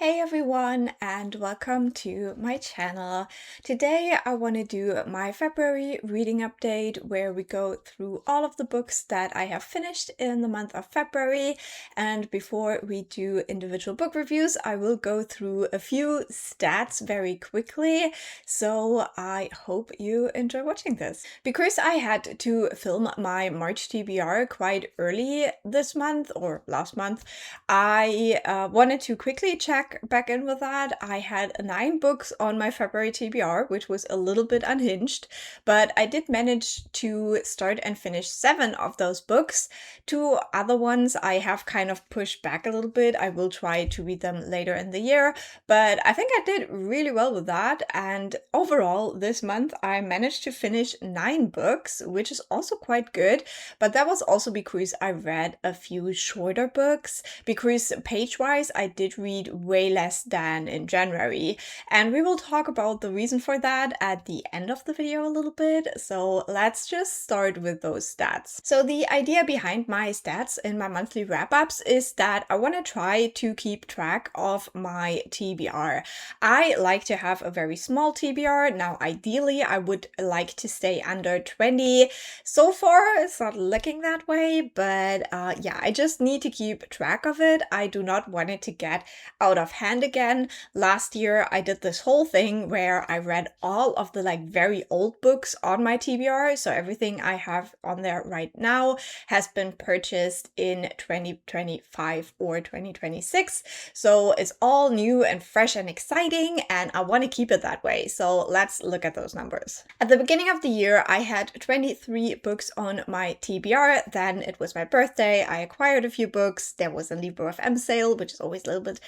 Hey everyone, and welcome to my channel. Today I want to do my February reading update where we go through all of the books that I have finished in the month of February. And before we do individual book reviews, I will go through a few stats very quickly. So I hope you enjoy watching this. Because I had to film my March TBR quite early this month or last month, I wanted to quickly check back in with that. I had 9 books on my February TBR, which was a little bit unhinged, but I did manage to start and finish 7 of those books. 2 other ones I have kind of pushed back a little bit. I will try to read them later in the year, but I think I did really well with that. And overall, this month I managed to finish 9 books, which is also quite good, but that was also because I read a few shorter books, because page-wise I did read way less than in January, and we will talk about the reason for that at the end of the video a little bit. So let's just start with those stats. So the idea behind my stats in my monthly wrap-ups is that I want to try to keep track of my TBR. I like to have a very small TBR. Now ideally I would like to stay under 20. So far it's not looking that way, but yeah, I just need to keep track of it. I do not want it to get out of hand again. Last year I did this whole thing where I read all of the very old books on my TBR, so everything I have on there right now has been purchased in 2025 or 2026, so it's all new and fresh and exciting, and I want to keep it that way. So let's look at those numbers. At the beginning of the year I had 23 books on my TBR. Then it was my birthday, I acquired a few books, there was a Libro FM sale, which is always a little bit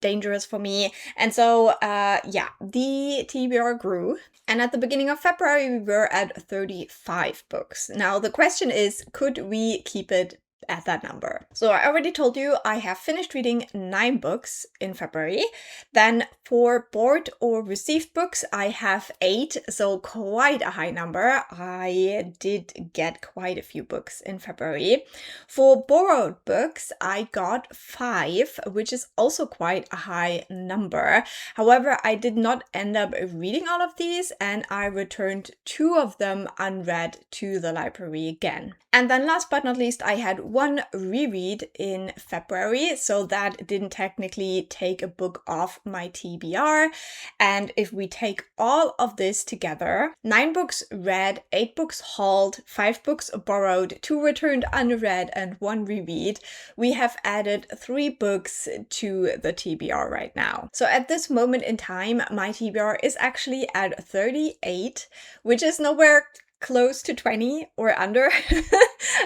dangerous for me. And so, yeah, the TBR grew. And at the beginning of February, we were at 35 books. Now, the question is, could we keep it at that number? So I already told you I have finished reading 9 books in February. Then for bought or received books, I have 8, so quite a high number. I did get quite a few books in February. For borrowed books, I got 5, which is also quite a high number. However, I did not end up reading all of these, and I returned 2 of them unread to the library again. And then last but not least, I had 1 reread in February, so that didn't technically take a book off my TBR. And if we take all of this together, 9 books read, 8 books hauled, 5 books borrowed, 2 returned unread, and 1 reread, we have added 3 books to the TBR right now. So at this moment in time, my TBR is actually at 38, which is nowhere close to 20 or under.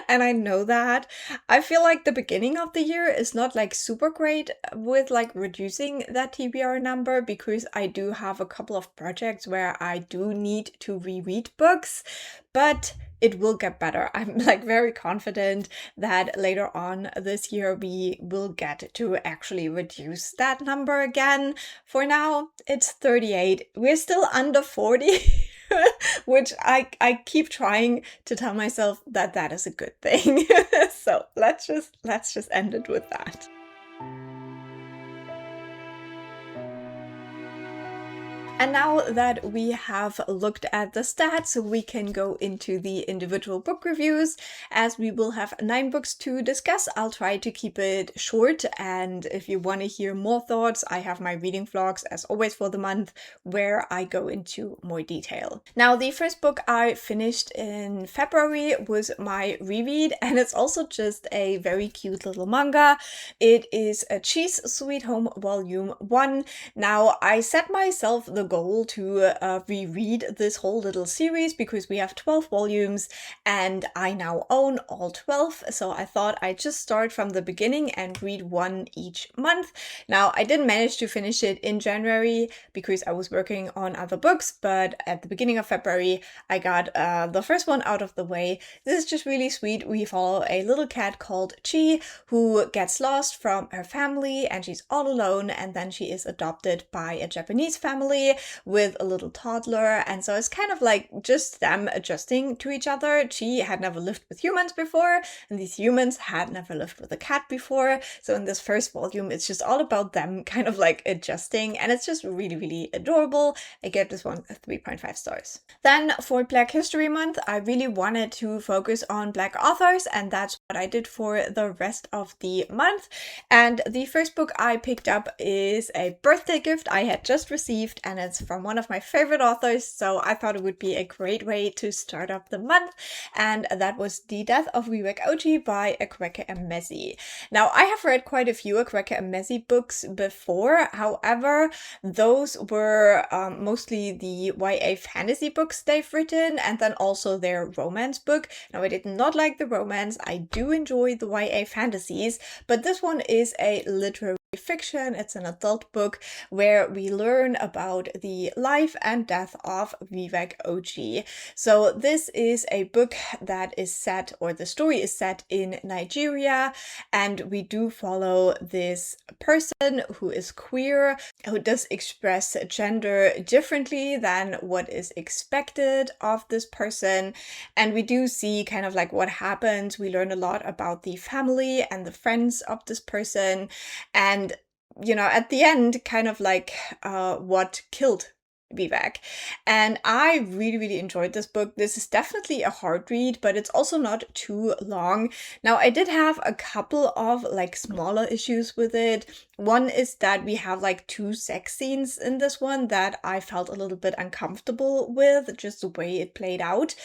And I know that. I feel like the beginning of the year is not super great with reducing that TBR number, because I do have a couple of projects where I do need to reread books, but it will get better. I'm very confident that later on this year we will get to actually reduce that number again. For now, it's 38. We're still under 40. Which I keep trying to tell myself that that is a good thing. So let's just end it with that. And now that we have looked at the stats, we can go into the individual book reviews. As we will have 9 books to discuss, I'll try to keep it short. And if you want to hear more thoughts, I have my reading vlogs as always for the month, where I go into more detail. Now, the first book I finished in February was my reread, and it's also just a very cute little manga. It is a Cheese Sweet Home Volume 1. Now, I set myself the goal to reread this whole little series because we have 12 volumes and I now own all 12, so I thought I'd just start from the beginning and read 1 each month. Now, I didn't manage to finish it in January because I was working on other books, but at the beginning of February I got the first one out of the way. This is just really sweet. We follow a little cat called Shea who gets lost from her family and she's all alone, and then she is adopted by a Japanese family. Shea with a little toddler. And so it's kind of like just them adjusting to each other. She had never lived with humans before, and these humans had never lived with a cat before. So in this first volume, it's just all about them kind of like adjusting, and it's just really, really adorable. I gave this one 3.5 stars. Then for Black History Month, I really wanted to focus on Black authors, and that's what I did for the rest of the month. And the first book I picked up is a birthday gift I had just received, and it's from one of my favorite authors, so I thought it would be a great way to start off the month, and that was The Death of Vivek by Akwaeke and Emezi. Now, I have read quite a few Akwaeke and Emezi books before. However, those were mostly the YA fantasy books they've written, and then also their romance book. Now, I did not like the romance. I do enjoy the YA fantasies, but this one is a literary fiction. It's an adult book where we learn about the life and death of Vivek. So this is a book that is set, or the story is set in Nigeria, and we do follow this person who is queer, who does express gender differently than what is expected of this person. And we do see kind of like what happens. We learn a lot about the family and the friends of this person, and at the end, kind of like what killed Vivek. And I really, really enjoyed this book. This is definitely a hard read, but it's also not too long. Now, I did have a couple of like smaller issues with it. One is that we have like 2 sex scenes in this one that I felt a little bit uncomfortable with, just the way it played out.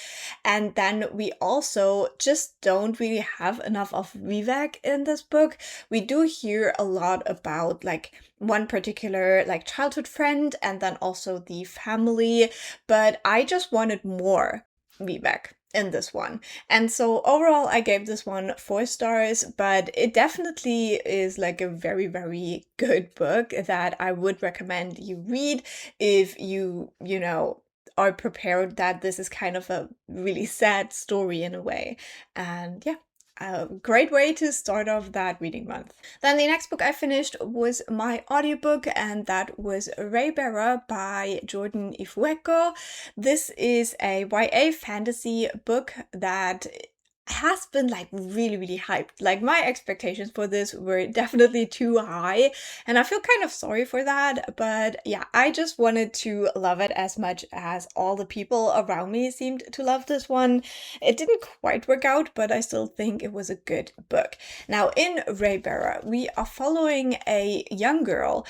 And then we also just don't really have enough of Vivek in this book. We do hear a lot about like one particular like childhood friend and then also the family, but I just wanted more Vivek in this one. And so overall, I gave this one 4 stars, but it definitely is like a very, very good book that I would recommend you read if you are prepared that this is kind of a really sad story in a way. And yeah, a great way to start off that reading month. Then the next book I finished was my audiobook, and that was Raybearer by Jordan Ifueko. This is a YA fantasy book that has been like really, really hyped. Like my expectations for this were definitely too high, and I feel kind of sorry for that, but yeah, I just wanted to love it as much as all the people around me seemed to love this one. It didn't quite work out, but I still think it was a good book. Now, in Raybearer, we are following a young girl.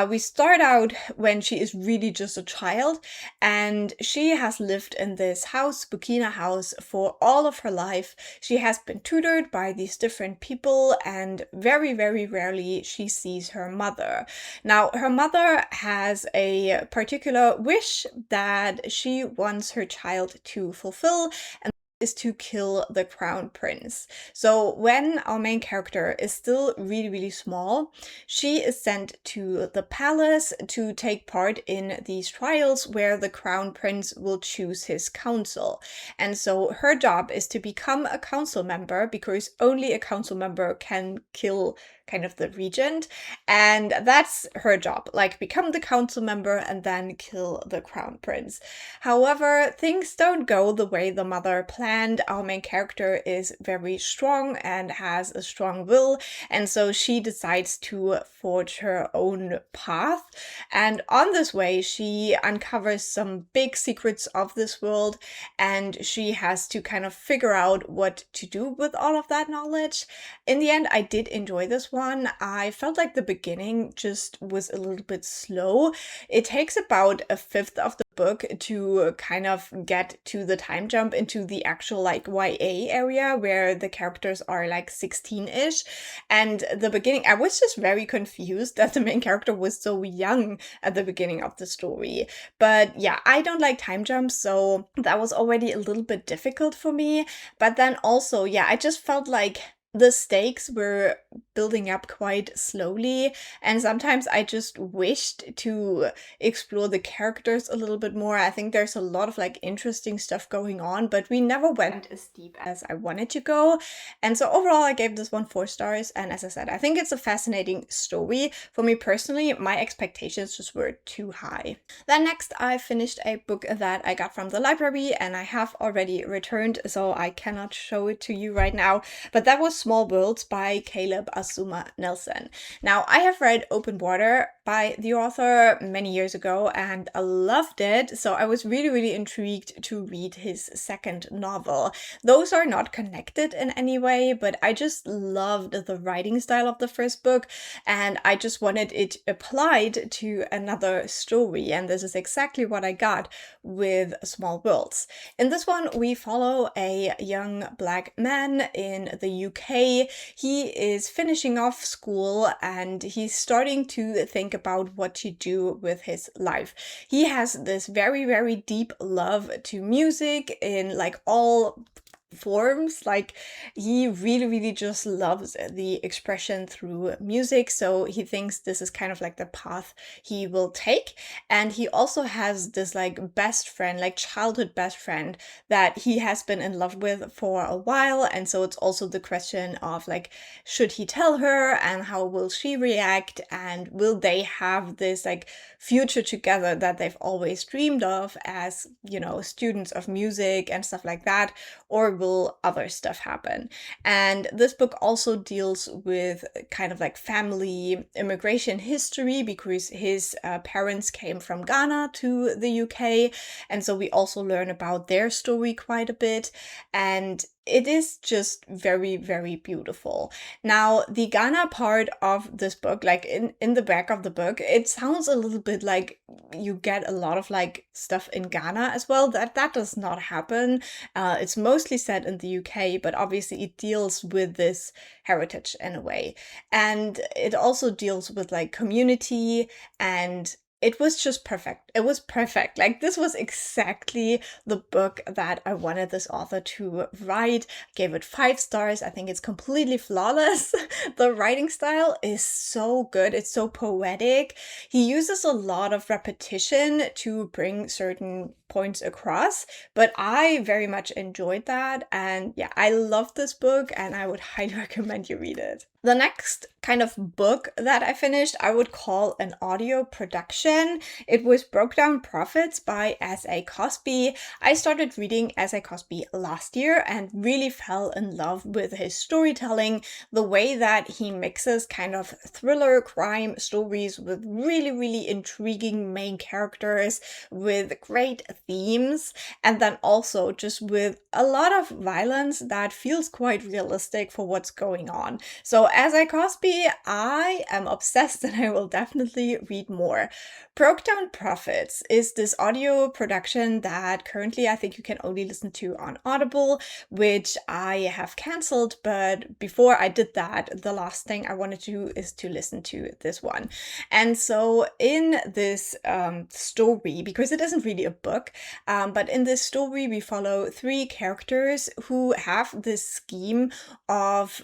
We start out when she is really just a child, and she has lived in this house, Bukina house, for all of her life. She has been tutored by these different people, and very, very rarely she sees her mother. Now, her mother has a particular wish that she wants her child to fulfill, and is to kill the crown prince. So when our main character is still really, really small, she is sent to the palace to take part in these trials where the crown prince will choose his council. And so her job is to become a council member, because only a council member can kill kind of the regent, and that's her job, like become the council member and then kill the crown prince. However, things don't go the way the mother planned. Our main character is very strong and has a strong will, and so she decides to forge her own path, and on this way she uncovers some big secrets of this world, and she has to kind of figure out what to do with all of that knowledge. In the end, I did enjoy this one. I felt like the beginning just was a little bit slow. It takes about a fifth of the book to kind of get to the time jump into the actual like YA area where the characters are like 16-ish. And the beginning, I was just very confused that the main character was so young at the beginning of the story. But yeah, I don't like time jumps, so that was already a little bit difficult for me. But then also, yeah, I just felt like the stakes were building up quite slowly, and sometimes I just wished to explore the characters a little bit more. I think there's a lot of like interesting stuff going on, but we never went as deep as I wanted to go. And so overall, I gave this one 4 stars. And as I said, I think it's a fascinating story. For me personally, my expectations just were too high. Then next, I finished a book that I got from the library, and I have already returned, so I cannot show it to you right now. But that was Small Worlds by Caleb Azumah Nelson. Now, I have read Open Water by the author many years ago and I loved it, so I was really, really intrigued to read his second novel. Those are not connected in any way, but I just loved the writing style of the first book, and I just wanted it applied to another story, and this is exactly what I got with Small Worlds. In this one, we follow a young black man in the UK. He is finishing off school and he's starting to think about what to do with his life. He has this very, very deep love to music in like all forms. Like, he really, really just loves the expression through music, so he thinks this is kind of like the path he will take. And he also has this like best friend, like childhood best friend, that he has been in love with for a while, and so it's also the question of like, should he tell her and how will she react, and will they have this like future together that they've always dreamed of as, you know, students of music and stuff like that, or will other stuff happen? And this book also deals with kind of like family immigration history, because his parents came from Ghana to the UK, and so we also learn about their story quite a bit, and it is just very, very beautiful. Now, the Ghana part of this book, like in the back of the book, it sounds a little bit like you get a lot of like stuff in Ghana as well. That does not happen. It's mostly set in the UK, but obviously it deals with this heritage in a way. And it also deals with like community, and it was just perfect. It was perfect. Like, this was exactly the book that I wanted this author to write. I gave it 5 stars. I think it's completely flawless. The writing style is so good. It's so poetic. He uses a lot of repetition to bring certain points across, but I very much enjoyed that. And yeah, I love this book and I would highly recommend you read it. The next kind of book that I finished, I would call an audio production. It was Brokedown Prophets by S.A. Cosby. I started reading S.A. Cosby last year and really fell in love with his storytelling, the way that he mixes kind of thriller crime stories with really, really intriguing main characters, with great themes, and then also just with a lot of violence that feels quite realistic for what's going on. So S.A. Cosby, I am obsessed and I will definitely read more. Brokedown Prophets is this audio production that currently I think you can only listen to on Audible, which I have cancelled, but before I did that, the last thing I wanted to do is to listen to this one. And so in this story, because it isn't really a book, but in this story we follow 3 characters who have this scheme of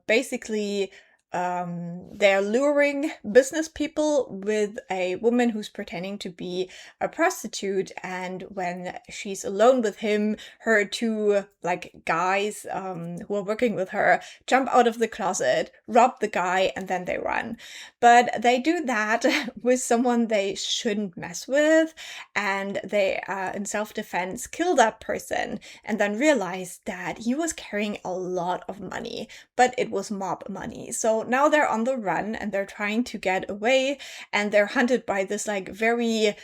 basically they're luring business people with a woman who's pretending to be a prostitute, and when she's alone with him, her 2 like guys who are working with her jump out of the closet, rob the guy, and then they run. But they do that with someone they shouldn't mess with, and they in self-defense kill that person and then realize that he was carrying a lot of money, but it was mob money. So now they're on the run and they're trying to get away, and they're hunted by this like very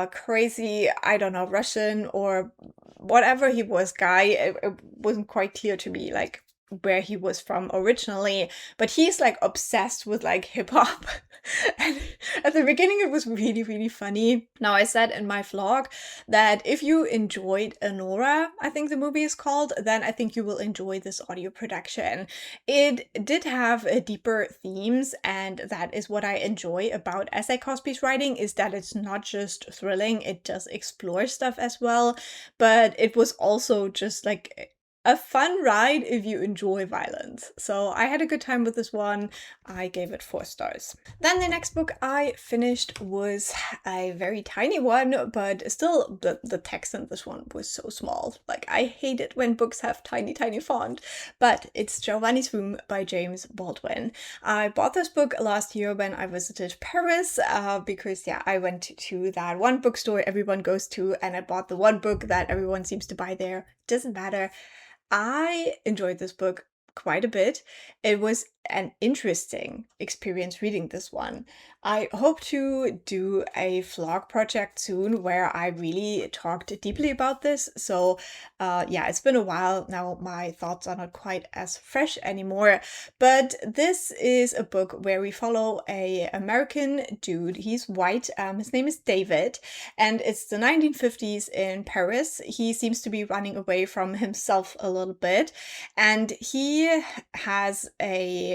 crazy, I don't know, Russian or whatever he was guy. It wasn't quite clear to me like where he was from originally, but he's like obsessed with like hip hop. And at the beginning it was really, really funny. Now, I said in my vlog that if you enjoyed Anora, I think the movie is called, then I think you will enjoy this audio production. It did have deeper themes, and that is what I enjoy about S.A. Cosby's writing, is that it's not just thrilling, it does explore stuff as well, but it was also just like a fun ride if you enjoy violence. So I had a good time with this one. I gave it 4 stars. Then the next book I finished was a very tiny one, but still the text in this one was so small. Like, I hate it when books have tiny font, but it's Giovanni's Room by James Baldwin. I bought this book last year when I visited Paris because, yeah, I went to that one bookstore everyone goes to, and I bought the one book that everyone seems to buy there. Doesn't matter. I enjoyed this book quite a bit. It was an interesting experience reading this one. I hope to do a vlog project soon where I really talked deeply about this. So yeah, it's been a while now. My thoughts are not quite as fresh anymore. But this is a book where we follow a American dude. He's white. His name is David, and it's the 1950s in Paris. He seems to be running away from himself a little bit, and he has a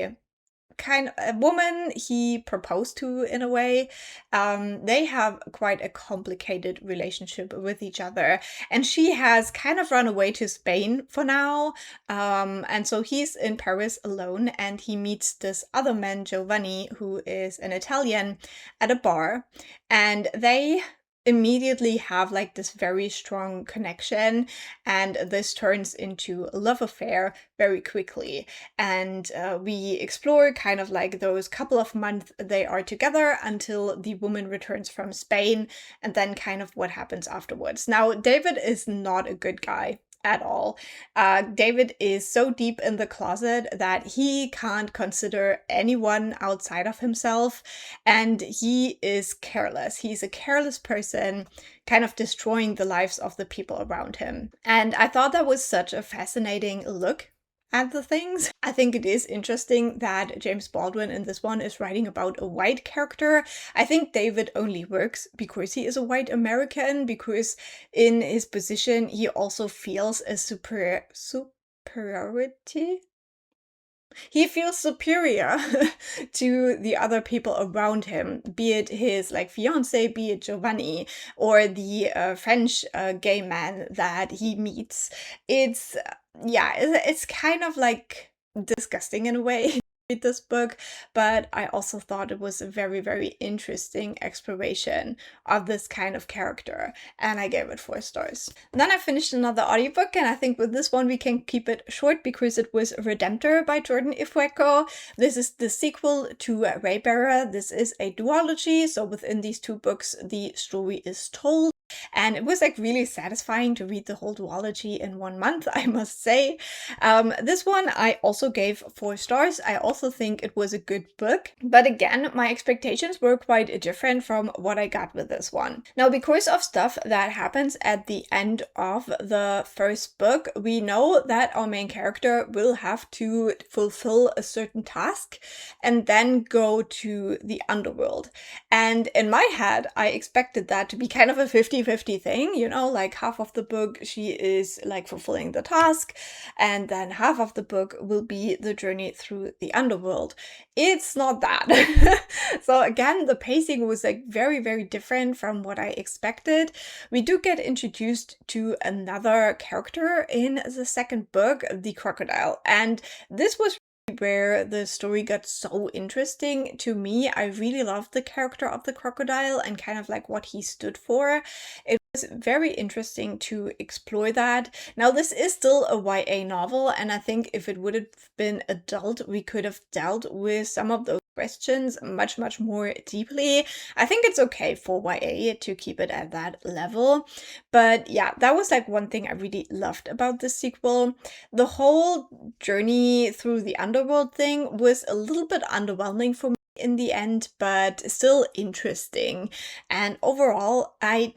woman he proposed to in a way. They have quite a complicated relationship with each other, and she has kind of run away to Spain for now. And so he's in Paris alone, and he meets this other man, Giovanni, who is an Italian, at a bar, and they immediately have like this very strong connection, and this turns into a love affair very quickly. And we explore kind of like those couple of months they are together until the woman returns from Spain, and then kind of what happens afterwards. Now, David is not a good guy at all. David is so deep in the closet that he can't consider anyone outside of himself, and he is careless. He's a careless person, kind of destroying the lives of the people around him. And I thought that was such a fascinating look at the things. I think it is interesting that James Baldwin in this one is writing about a white character. I think David only works because he is a white American, because in his position he also feels a superiority. He feels superior to the other people around him, be it his like fiance, be it Giovanni, or the French gay man that he meets. It's yeah, it's kind of like disgusting in a way. Read this book, but I also thought it was a very interesting exploration of this kind of character, and I gave it 4 stars. And then I finished another audiobook, and I think with this one we can keep it short because it was Redemptor by Jordan Ifueko. This is the sequel to Raybearer. This is a duology, so within these 2 books the story is told. And it was like really satisfying to read the whole duology in 1 month, I must say. This one I also gave 4 stars. I also think it was a good book, but again, my expectations were quite different from what I got with this one. Now, because of stuff that happens at the end of the first book, we know that our main character will have to fulfill a certain task and then go to the underworld. And in my head, I expected that to be kind of a 50-50 thing, you know, like half of the book she is like fulfilling the task, and then half of the book will be the journey through the underworld. It's not that. So again, the pacing was like very different from what I expected. We do get introduced to another character in the second book, the crocodile, and this was where the story got so interesting to me. I really loved the character of the crocodile and kind of like what he stood for. It was very interesting to explore that. Now, this is still a YA novel, and I think if it would have been adult, we could have dealt with some of those questions much more deeply. I think it's okay for YA to keep it at that level. But yeah, that was like one thing I really loved about this sequel. The whole journey through the underworld thing was a little bit underwhelming for me in the end, but still interesting. And overall, I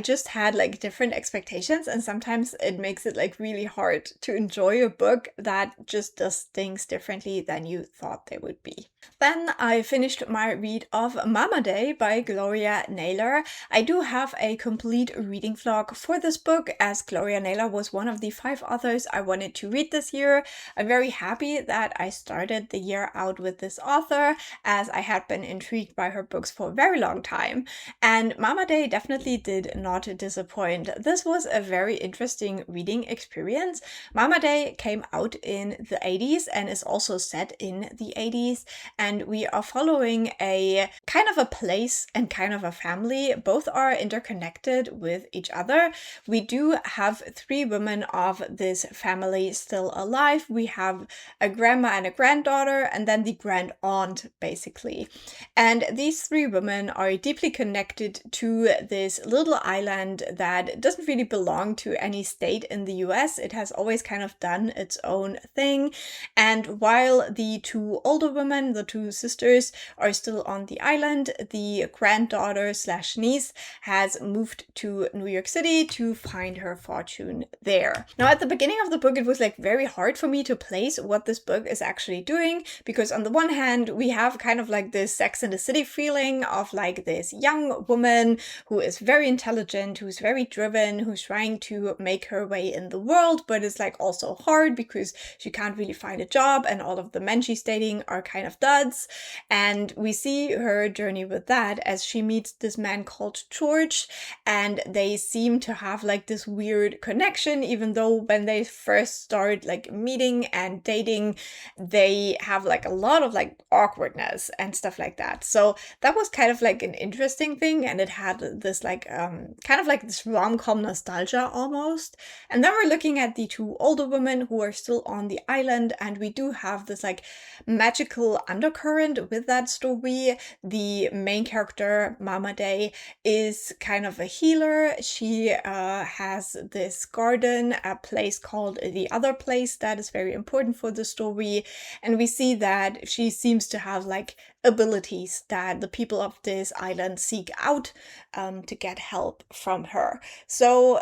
just had like different expectations, and sometimes it makes it like really hard to enjoy a book that just does things differently than you thought they would be. Then I finished my read of Mama Day by Gloria Naylor. I do have a complete reading vlog for this book, as Gloria Naylor was one of the 5 authors I wanted to read this year. I'm very happy that I started the year out with this author, as I had been intrigued by her books for a very long time. And Mama Day definitely did not disappoint. This was a very interesting reading experience. Mama Day came out in the 80s and is also set in the 80s. And we are following a kind of a place and kind of a family. Both are interconnected with each other. We do have 3 women of this family still alive. We have a grandma and a granddaughter, and then the grand aunt, basically. And these 3 women are deeply connected to this little island that doesn't really belong to any state in the US. It has always kind of done its own thing. And while the 2 older women, the 2 sisters, are still on the island, the granddaughter slash niece has moved to New York City to find her fortune there. Now, at the beginning of the book, it was like very hard for me to place what this book is actually doing, because on the one hand, we have kind of like this Sex and the City feeling of like this young woman who is very intelligent, who's very driven, who's trying to make her way in the world, but it's like also hard because she can't really find a job and all of the men she's dating are kind of duds. And we see her journey with that as she meets this man called George, and they seem to have like this weird connection, even though when they first start like meeting and dating, they have like a lot of like awkwardness and stuff like that. So that was kind of like an interesting thing, and it had this like kind of like this rom-com nostalgia almost. And then we're looking at the 2 older women who are still on the island, and we do have this like magical undercurrent with that story. The main character, Mama Day, is kind of a healer. She has this garden, a place called The Other Place that is very important for the story. And we see that she seems to have like abilities that the people of this island seek out to get help from her. So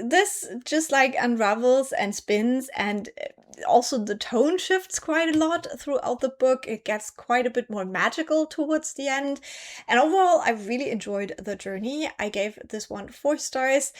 this just like unravels and spins, and also the tone shifts quite a lot throughout the book. It gets quite a bit more magical towards the end. And overall, I really enjoyed the journey. I gave this one 4 stars.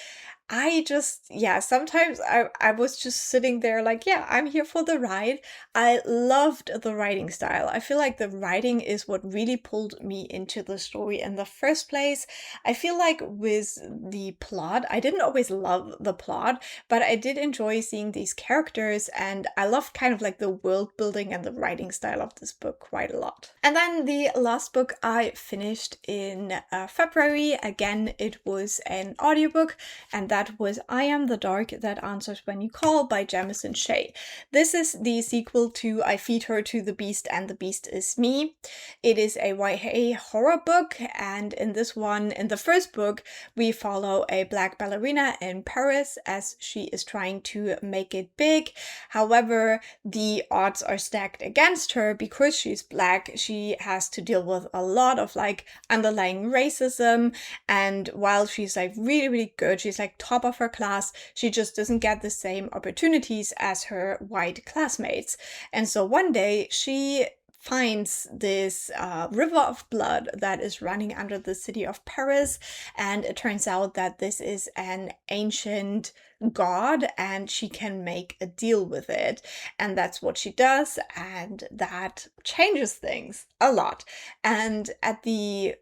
Sometimes I was just sitting there like, yeah, I'm here for the ride. I loved the writing style. I feel like the writing is what really pulled me into the story in the first place. I feel like with the plot, I didn't always love the plot, but I did enjoy seeing these characters, and I loved kind of like the world building and the writing style of this book quite a lot. And then the last book I finished in February, again, it was an audiobook, and that was I Am the Dark That Answers When You Call by Jamison Shea. This is the sequel to I Feed Her to the Beast and the Beast Is Me. It is a YA horror book, and in this one, in the first book, we follow a black ballerina in Paris as she is trying to make it big. However, the odds are stacked against her because she's black. She has to deal with a lot of like underlying racism, and while she's like really, really good, she's like top of her class, she just doesn't get the same opportunities as her white classmates. And so one day she finds this river of blood that is running under the city of Paris, and it turns out that this is an ancient god and she can make a deal with it, and that's what she does, and that changes things a lot. And at the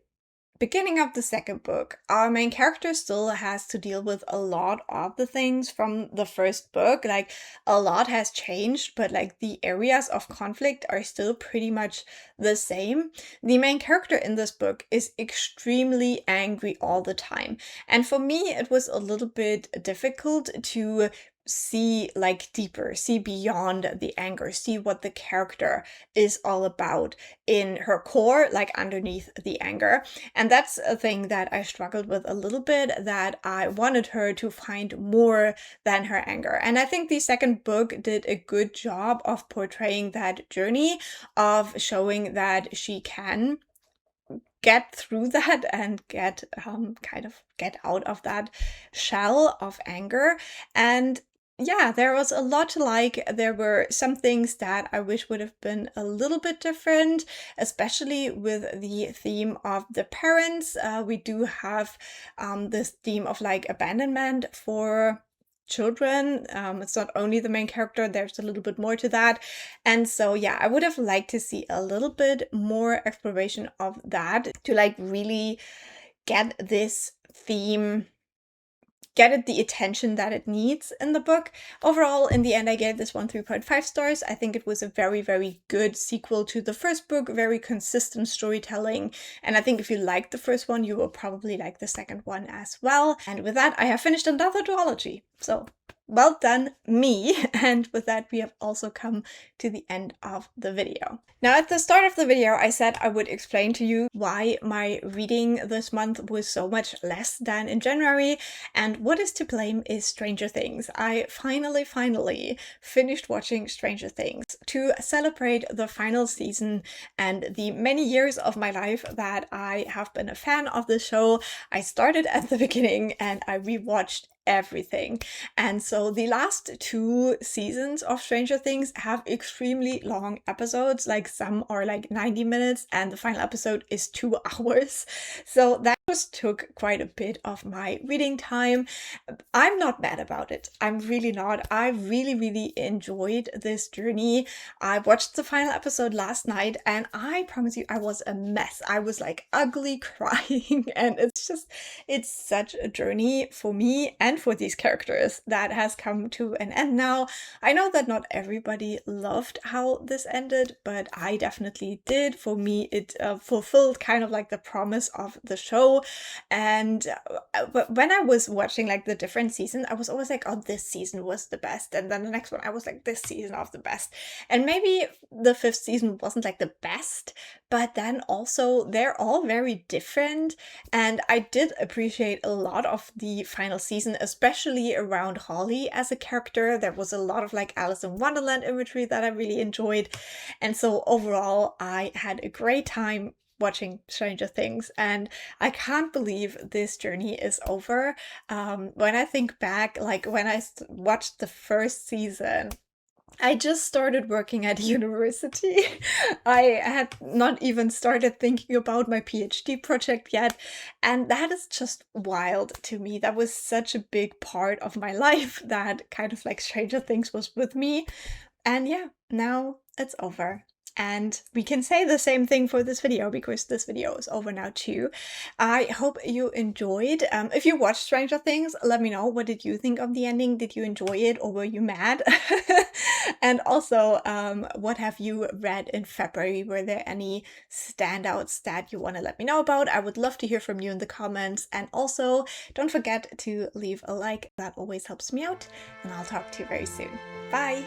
beginning of the second book, our main character still has to deal with a lot of the things from the first book. Like, a lot has changed, but like the areas of conflict are still pretty much the same. The main character in this book is extremely angry all the time. And for me, it was a little bit difficult to see like deeper, see beyond the anger, see what the character is all about in her core, like underneath the anger. And that's a thing that I struggled with a little bit, that I wanted her to find more than her anger. And I think the second book did a good job of portraying that journey, of showing that she can get through that and kind of get out of that shell of anger. And yeah, there was a lot to like. There were some things that I wish would have been a little bit different, especially with the theme of the parents. We do have this theme of like abandonment for children. It's not only the main character, there's a little bit more to that. And so, yeah, I would have liked to see a little bit more exploration of that to like really get this theme, get it the attention that it needs in the book. Overall, in the end, I gave this one 3.5 stars. I think it was a very, very good sequel to the first book, very consistent storytelling. And I think if you liked the first one, you will probably like the second one as well. And with that, I have finished another duology. So well done, me. And with that, we have also come to the end of the video. Now, at the start of the video, I said I would explain to you why my reading this month was so much less than in January, and what is to blame is Stranger Things. I finally finished watching Stranger Things to celebrate the final season and the many years of my life that I have been a fan of the show. I started at the beginning and I rewatched everything. And so the last 2 seasons of Stranger Things have extremely long episodes, like some are like 90 minutes and the final episode is 2 hours. So that just took quite a bit of my reading time. I'm not mad about it. I'm really not. I really enjoyed this journey. I watched the final episode last night and I promise you I was a mess. I was like ugly crying and it's such a journey for me and for these characters that has come to an end now. I know that not everybody loved how this ended, but I definitely did. For me, it fulfilled kind of like the promise of the show. And when I was watching like the different seasons, I was always like, oh, this season was the best. And then the next one, I was like, this season of the best. And maybe the 5th season wasn't like the best, but then also they're all very different. And I did appreciate a lot of the final season, especially around Holly as a character. There was a lot of like Alice in Wonderland imagery that I really enjoyed. And so overall, I had a great time watching Stranger Things, and I can't believe this journey is over. When I think back, like when I watched the first season, I just started working at university. I had not even started thinking about my PhD project yet, and that is just wild to me. That was such a big part of my life that kind of like Stranger Things was with me. And yeah, now it's over. And we can say the same thing for this video because this video is over now too. I hope you enjoyed. If you watched Stranger Things, let me know. What did you think of the ending? Did you enjoy it or were you mad? And also, what have you read in February? Were there any standouts that you want to let me know about? I would love to hear from you in the comments. And also, don't forget to leave a like. That always helps me out. And I'll talk to you very soon. Bye!